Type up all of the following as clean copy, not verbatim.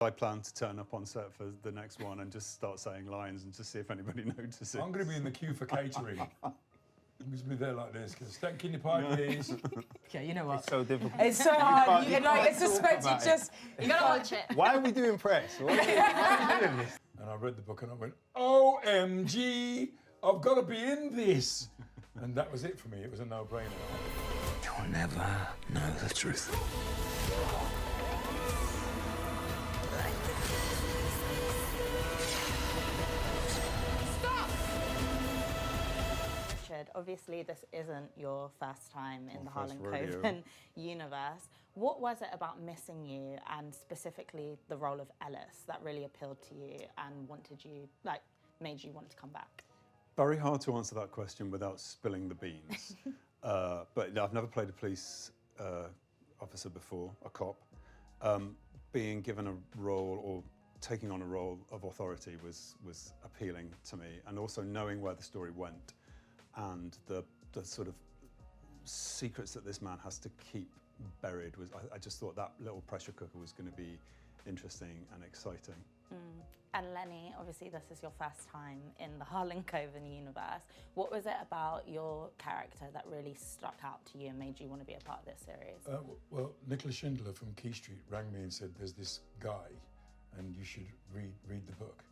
I plan to turn up on set for the next one and just start saying lines and just see if anybody notices. I'm going to be in the queue for catering. I'm just be there like this. Steak kidney pie, please. Okay, you know what? It's so difficult. It's so hard. It's just meant to just. You gotta watch it. Why are we doing press? Why are we doing this? And I read the book and I went, OMG, I've got to be in this. And that was it for me. It was a no-brainer. You'll never know the truth. Obviously, this isn't your first time in the Harlan rodeo. Coben universe. What was it about Missing You, and specifically the role of Ellis, that really appealed to you and made you want to come back? Very hard to answer that question without spilling the beans. But I've never played a police officer before, a cop. Being given a role or taking on a role of authority was appealing to me, and also knowing where the story went and the sort of secrets that this man has to keep buried was. I just thought that little pressure cooker was going to be interesting and exciting. And Lenny, obviously this is your first time in the Harlan Coben universe. What was it about your character that really stuck out to you and made you want to be a part of this series? Well, Nicholas Schindler from Key Street rang me and said, there's this guy and you should read the book.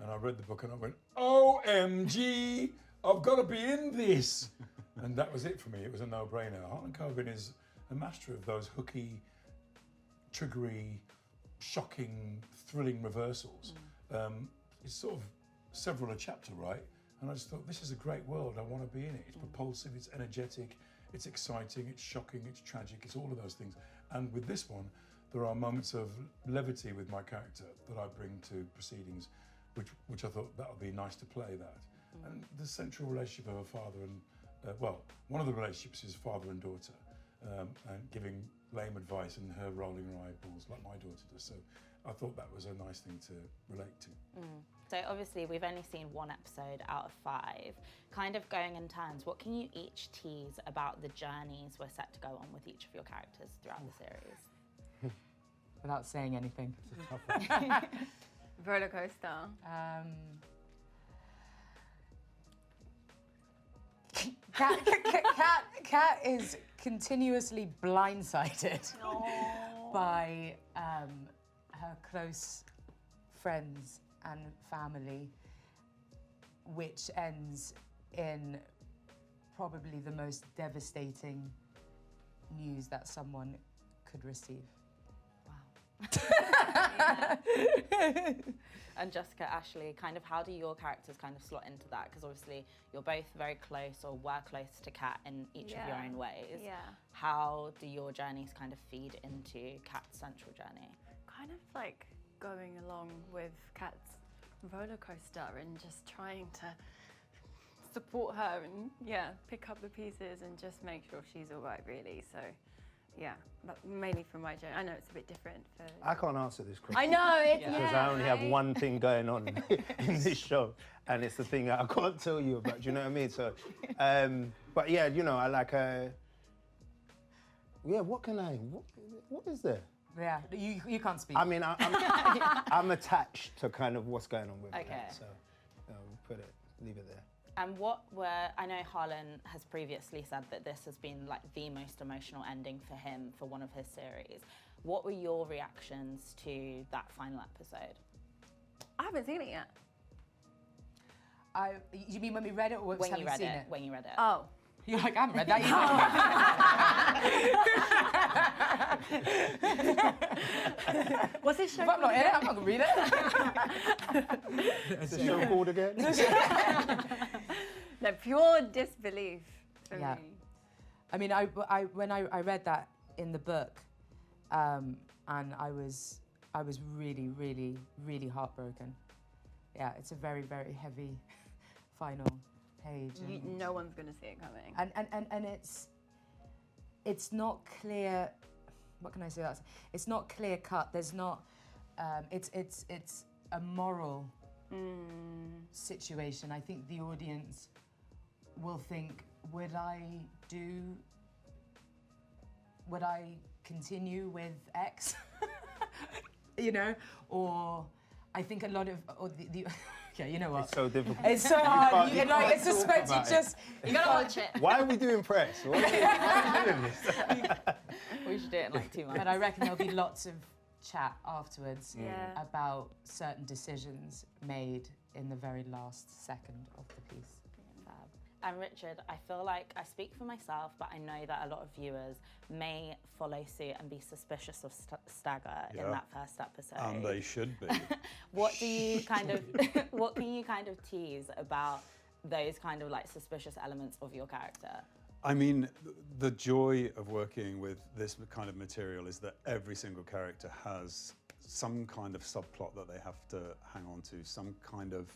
And I read the book and I went, OMG, I've got to be in this. And that was it for me. It was a no-brainer. Harlan Coben is a master of those hooky, triggery, shocking, thrilling reversals. It's sort of several a chapter, right? And I just thought, this is a great world. I want to be in it. It's propulsive, it's energetic, it's exciting, it's shocking, it's tragic, it's all of those things. And with this one, there are moments of levity with my character that I bring to proceedings, which I thought that would be nice to play that. And the central relationship of a father and, well, one of the relationships is father and daughter, and giving lame advice and her rolling her eyeballs like my daughter does. So I thought that was a nice thing to relate to. So obviously we've only seen one episode out of 5. Kind of going in turns, what can you each tease about the journeys we're set to go on with each of your characters throughout the series? Without saying anything. It's a tough one. Roller coaster. Kat is continuously blindsided by her close friends and family, which ends in probably the most devastating news that someone could receive. And Jessica, Ashley, kind of how do your characters kind of slot into that? Because obviously you're both very close or were close to Kat in each of your own ways. Yeah. How do your journeys kind of feed into Kat's central journey? Kind of like going along with Kat's roller coaster and just trying to support her and pick up the pieces and just make sure she's all right, really. So yeah, but mainly for my journey. I know it's a bit different for... I can't answer this question. I know, it's because I only have one thing going on in this show, and it's the thing that I can't tell you about, do you know what I mean? So, but yeah, you know, I like what is there? Yeah, you can't speak. I mean, I'm attached to kind of what's going on with it. So, leave it there. And I know Harlan has previously said that this has been like the most emotional ending for him for one of his series. What were your reactions to that final episode? I haven't seen it yet. You mean when we read it or when you read seen it? When you read it. Oh. You're like, I haven't read that either. What's this show? If I'm not in it, I'm not going to read it. Is the show called again? No, pure disbelief for me. I mean, when I read that in the book, and I was really, really, really heartbroken. Yeah, it's a very, very heavy final page. No one's going to see it coming. And it's not clear. What can I say? It's not clear cut. There's not. It's a moral situation. I think the audience will think, would I continue with X? you know, or I think a lot of, or the yeah, you know what? It's so difficult. It's so hard. You know, it's talk suspect you about it. just. You gotta watch it. Why are we doing press? Why are we doing this? We should do it in like 2 months. But I reckon there'll be lots of chat afterwards Yeah. about certain decisions made in the very last second of the piece. Fab. And Richard, I feel like I speak for myself, but I know that a lot of viewers may follow suit and be suspicious of Stagger in Yeah. that first episode. And they should be. What do you kind of, what can you kind of tease about those kind of like suspicious elements of your character? I mean, the joy of working with this kind of material is that every single character has some kind of subplot that they have to hang on to, some kind of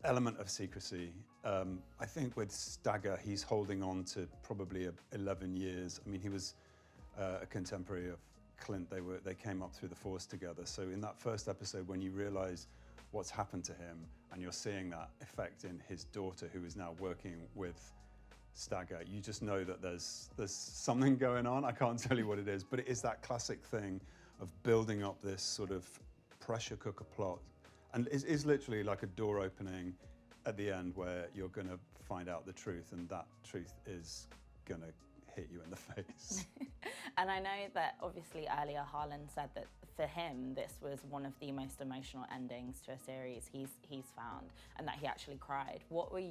element of secrecy. I think with Stagger, he's holding on to probably 11 years. I mean, he was a contemporary of Clint. They came up through the Force together. So in that first episode, when you realise what's happened to him, and you're seeing that effect in his daughter, who is now working with Stagger, you just know that there's something going on. I can't tell you what it is, but it is that classic thing of building up this sort of pressure cooker plot, and it is literally like a door opening at the end where you're going to find out the truth, and that truth is going to hit you in the face. And I know that obviously earlier Harlan said that for him this was one of the most emotional endings to a series he's found, and that he actually cried. What were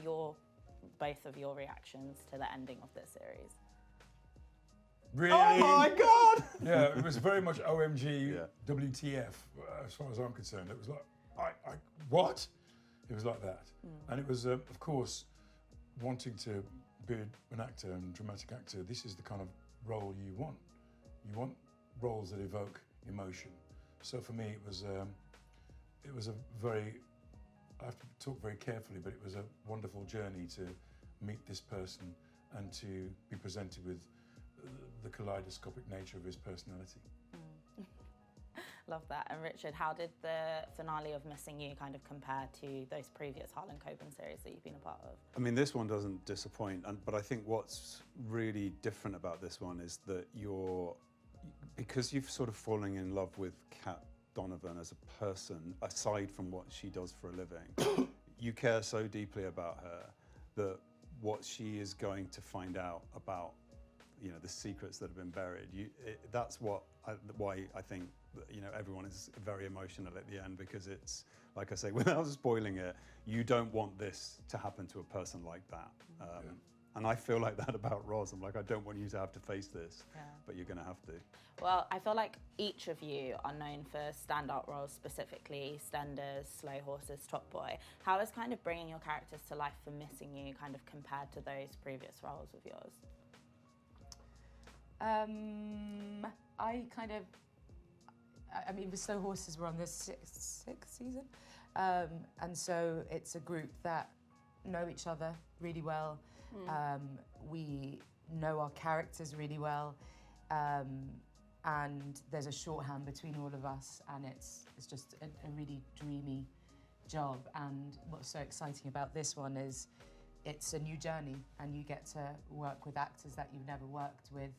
both of your reactions to the ending of this series? Really? Oh my God! Yeah, it was very much OMG, Yeah. WTF, as far as I'm concerned. It was like, what? It was like that. And it was, of course, wanting to be an actor and dramatic actor, this is the kind of role you want. You want roles that evoke emotion. So for me, it was a very, I have to talk very carefully, but it was a wonderful journey to meet this person and to be presented with the kaleidoscopic nature of his personality. Love that. And Richard, how did the finale of Missing You kind of compare to those previous Harlan Coben series that you've been a part of? I mean, this one doesn't disappoint, but I think what's really different about this one is that because you've sort of fallen in love with Kat Donovan as a person, aside from what she does for a living, you care so deeply about her that what she is going to find out about, you know, the secrets that have been buried. That's why I think that, you know, everyone is very emotional at the end, because it's, like I say, without spoiling it, you don't want this to happen to a person like that. And I feel like that about Ros. I'm like, I don't want you to have to face this, but you're going to have to. Well, I feel like each of you are known for standout roles, specifically Stenders, Slow Horses, Top Boy. How is kind of bringing your characters to life for Missing You kind of compared to those previous roles of yours? I mean, with Slow Horses, we're on the sixth season. And so it's a group that know each other really well. We know our characters really well. And there's a shorthand between all of us, and it's just a really dreamy job. And what's so exciting about this one is it's a new journey, and you get to work with actors that you've never worked with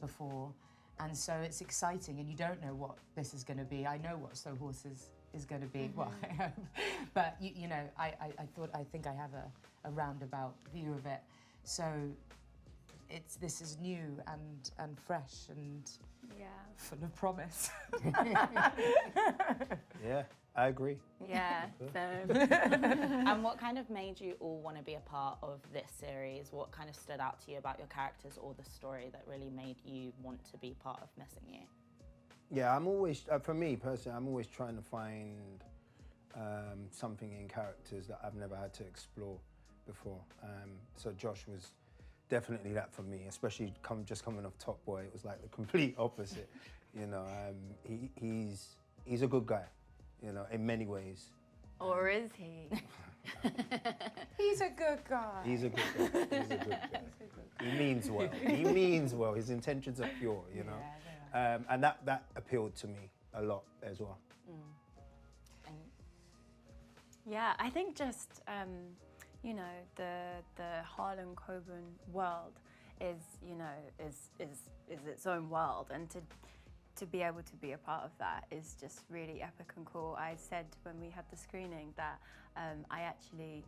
before. And so it's exciting, and you don't know what this is going to be. I know what Slow Horses is going to be, well, I hope. But you know, I think I have a roundabout view of it. So this is new and fresh and full of promise. Yeah, I agree. Yeah. So And what kind of made you all want to be a part of this series? What kind of stood out to you about your characters or the story that really made you want to be part of Missing You? Yeah, I'm always, for me personally, I'm always trying to find something in characters that I've never had to explore before. So Josh was definitely that for me, especially just coming off Top Boy. It was like the complete opposite. You know, he's a good guy, you know, in many ways. or is he? He's a good guy. He's a good guy. He's a good guy. He means well. He means well. His intentions are pure, you know. Yeah, And that appealed to me a lot as well. Yeah, I think just you know, the Harlan Coben world is, you know, is its own world, and to to be able to be a part of that is just really epic and cool. I said when we had the screening that I actually,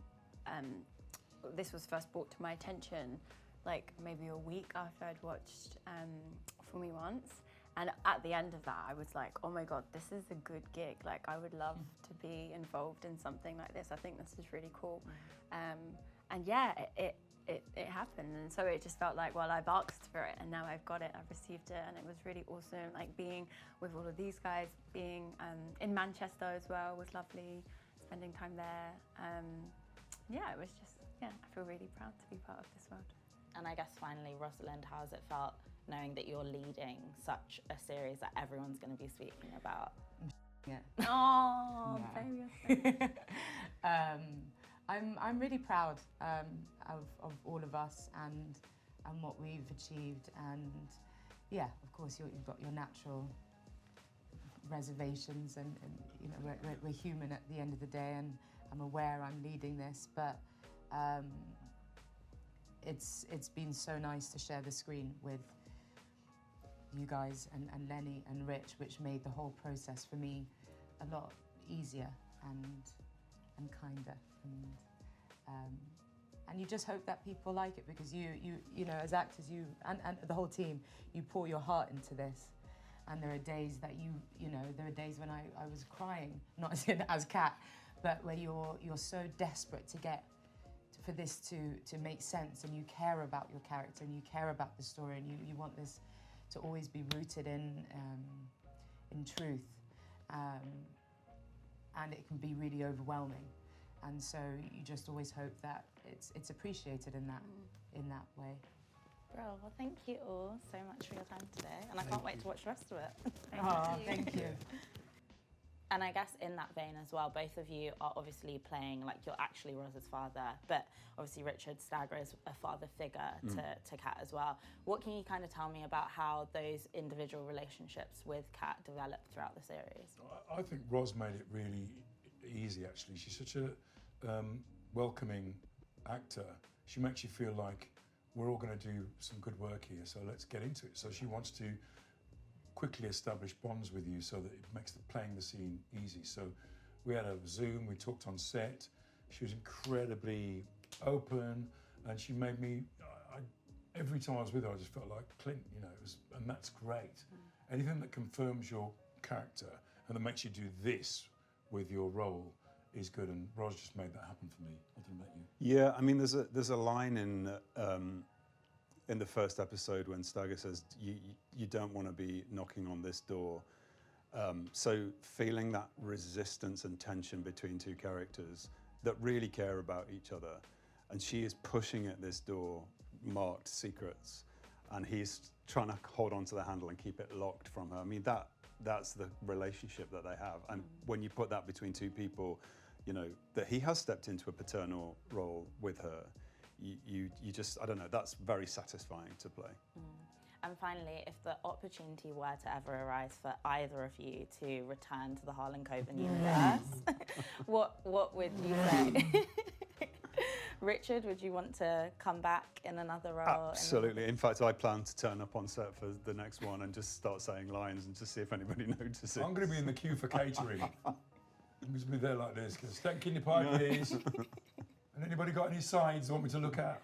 this was first brought to my attention like maybe a week after I'd watched For Me Once. And at the end of that, I was like, oh my God, this is a good gig. Like, I would love to be involved in something like this. I think this is really cool. And yeah, it happened. And so it just felt like, well, I've asked for it and now I've got it, I've received it. And it was really awesome. Like being with all of these guys, being in Manchester as well was lovely, spending time there. Yeah, it was just, yeah, I feel really proud to be part of this world. And I guess finally, Rosalind, how's it felt knowing that you're leading such a series that everyone's going to be speaking about? Yeah. Oh, baby. I'm really proud of all of us and what we've achieved, and yeah, of course you've got your natural reservations, and you know we're human at the end of the day, and I'm aware I'm leading this, but it's been so nice to share the screen with you guys and Lenny and Rich, which made the whole process for me a lot easier and kinder, and you just hope that people like it, because you know, as actors, you and the whole team, you pour your heart into this, and there are days that there are days when I was crying, not as Kat, but where you're so desperate to get for this to make sense, and you care about your character and you care about the story, and you want this to always be rooted in truth, and it can be really overwhelming, and so you just always hope that it's appreciated in that way. Well, thank you all so much for your time today, and I can't wait to watch the rest of it. Thank you. And I guess in that vein as well, both of you are obviously playing, like, you're actually Roz's father, but obviously Richard Stagger is a father figure to Kat as well. What can you kind of tell me about how those individual relationships with Kat developed throughout the series? I think Ros made it really easy, actually. She's such a welcoming actor. She makes you feel like we're all going to do some good work here, so let's get into it. So she wants to quickly establish bonds with you so that it makes playing the scene easy. So we had a Zoom, we talked on set. She was incredibly open, and she made me, every time I was with her, I just felt like Clint, you know, and that's great. Anything that confirms your character and that makes you do this with your role is good, and Ros just made that happen for me. I don't know about you. Yeah, I mean, there's a line in the first episode when Stagger says, you don't want to be knocking on this door. So feeling that resistance and tension between two characters that really care about each other, and she is pushing at this door marked secrets, and he's trying to hold on to the handle and keep it locked from her. I mean, that's the relationship that they have. And when you put that between two people, you know, that he has stepped into a paternal role with her, you just, I don't know, that's very satisfying to play. And finally, if the opportunity were to ever arise for either of you to return to the Harlan Coben universe, what would you say? Richard, would you want to come back in another role? Absolutely. In fact, I plan to turn up on set for the next one and just start saying lines and just see if anybody notices. I'm going to be in the queue for catering. I'm going to be there like this, because steak kidney pie, please. And anybody got any sides you want me to look at?